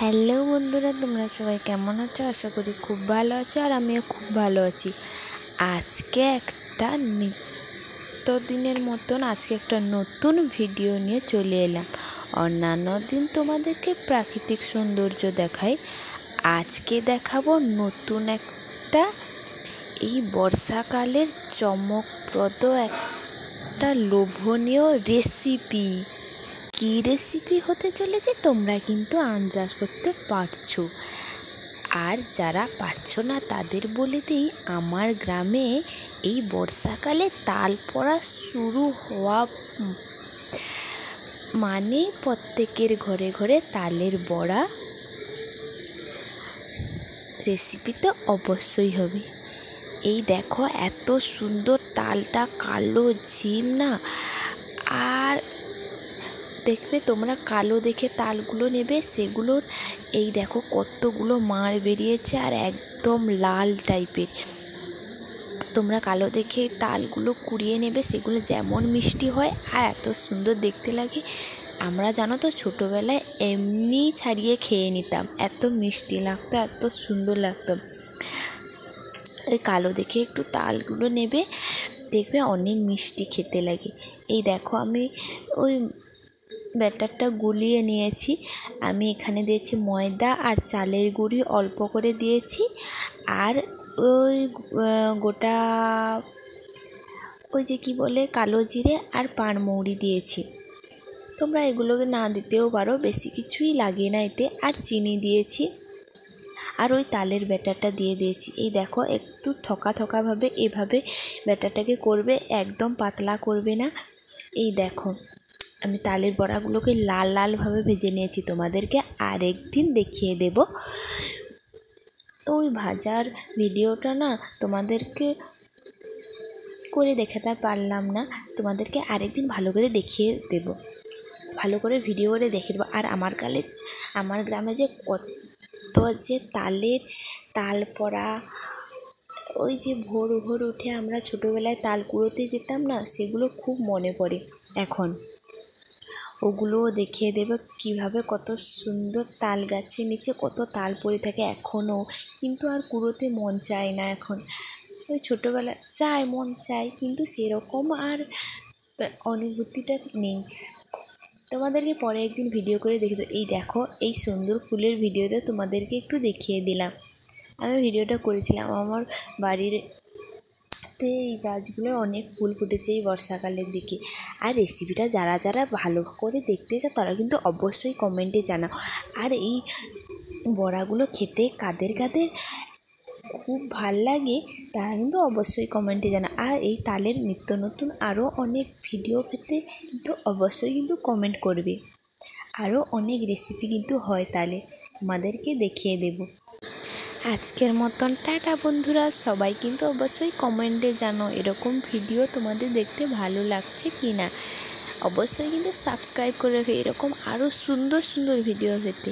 Hello বন্ধুরা, তোমরা সবাই কেমন আছো? আশা করি খুব ভালো আছো, আর আমিও খুব ভালো আছি। আজকে একটা নিত্যদিনের মতন একটা নতুন ভিডিও নিয়ে চলে এলাম। অন্যান্য দিন তোমাদেরকে প্রাকৃতিক সৌন্দর্য দেখাই, আজকে দেখাবো নতুন একটা এই বর্ষাকালের চমকপ্রদ একটা লোভনীয় রেসিপি। কী রেসিপি হতে চলেছে তোমরা কিন্তু আন্দাজ করতে পারছো। আর যারা পারছো না তাদের বলে দিই, আমার গ্রামে এই বর্ষাকালে তাল পড়া শুরু হওয়া মানে প্রত্যেকের ঘরে ঘরে তালের বড়া রেসিপি তো অবশ্যই হবে। এই দেখো, এত সুন্দর তালটা কালো ঝিম না, আর দেখবে তোমরা কালো দেখে তালগুলো নেবে, সেগুলোর এই দেখো কতগুলো মাড় বেরিয়েছে আর একদম লাল টাইপের। তোমরা কালো দেখে তালগুলো কুড়িয়ে নেবে, সেগুলো যেমন মিষ্টি হয় আর এত সুন্দর দেখতে লাগে। আমরা জানো তো ছোটোবেলায় এমনি ছাড়িয়ে খেয়ে নিতাম, এত মিষ্টি লাগতো, এত সুন্দর লাগতো। ওই কালো দেখে একটু তালগুলো নেবে, দেখবে অনেক মিষ্টি খেতে লাগে। এই দেখো, আমি ওই ব্যাটারটা গুলিয়ে নিয়েছি। আমি এখানে দিয়েছি ময়দা আর চালের গুঁড়ি অল্প করে দিয়েছি, আর ওই গোটা ওই যে কি বলে কালো জিরে আর পানমৌরি দিয়েছি। তোমরা এগুলোকে না দিতেও পারো, বেশি কিছুই লাগে না এতে। আর চিনি দিয়েছি, আর ওই তালের ব্যাটারটা দিয়ে দিয়েছি। এই দেখো, একটু থকাভাবে এভাবে ব্যাটারটাকে করবে, একদম পাতলা করবে না। এই দেখো, আমি তালের বড়াগুলোকে লাল লালভাবে ভেজে নিয়েছি, তোমাদেরকে আরেকদিন দেখিয়ে দেব। ওই ভাজার ভিডিওটা না তোমাদেরকে করে দেখাতে পারলাম না, তোমাদেরকে আরেকদিন ভালো করে দেখিয়ে দেব, ভালো করে ভিডিও করে দেখিয়ে দেবো। আর আমার গ্রামে যে কত যে তাল পড়া, ওই যে ভোর ভোর উঠে আমরা ছোটোবেলায় তাল কুড়োতে যেতাম না, সেগুলো খুব মনে পড়ে এখন। ওগুলোও দেখিয়ে দেবে কিভাবে কত সুন্দর তাল গাছের নিচে কত তাল পড়ে থাকে এখনও, কিন্তু আর কুড়োতে মন চায় না এখন। ওই ছোটোবেলা মন চায়, কিন্তু সেরকম আর অনুভূতিটা নেই। তোমাদেরকে পরে একদিন ভিডিও করে দেখিয়ে দেবো। এই দেখো, এই সুন্দর ফুলের ভিডিওটা তোমাদেরকে একটু দেখিয়ে দিলাম। আমি ভিডিওটা করেছিলাম আমার বাড়ির এই গাছগুলো অনেক ফুল ফুটেছে এই বর্ষাকালের দিকে। আর রেসিপিটা যারা যারা ভালো করে দেখতে চাও তারা কিন্তু অবশ্যই কমেন্টে জানাও। আর এই বড়াগুলো খেতে কাদের কাদের খুব ভাল লাগে তারা কিন্তু অবশ্যই কমেন্টে জানাও। আর এই তালের নিত্য নতুন আরও অনেক ভিডিও পেতে কিন্তু অবশ্যই কিন্তু কমেন্ট করবে। আরও অনেক রেসিপি কিন্তু হয় তালে, তোমাদেরকে দেখিয়ে দেব। আজকের মতন টাটা বন্ধুরা, সবাই কিন্তু অবশ্যই কমেন্টে জানো এরকম ভিডিও তোমাদের দেখতে ভালো লাগছে কি না। অবশ্যই কিন্তু সাবস্ক্রাইব করে রেখো এরকম আরও সুন্দর সুন্দর ভিডিও পেতে।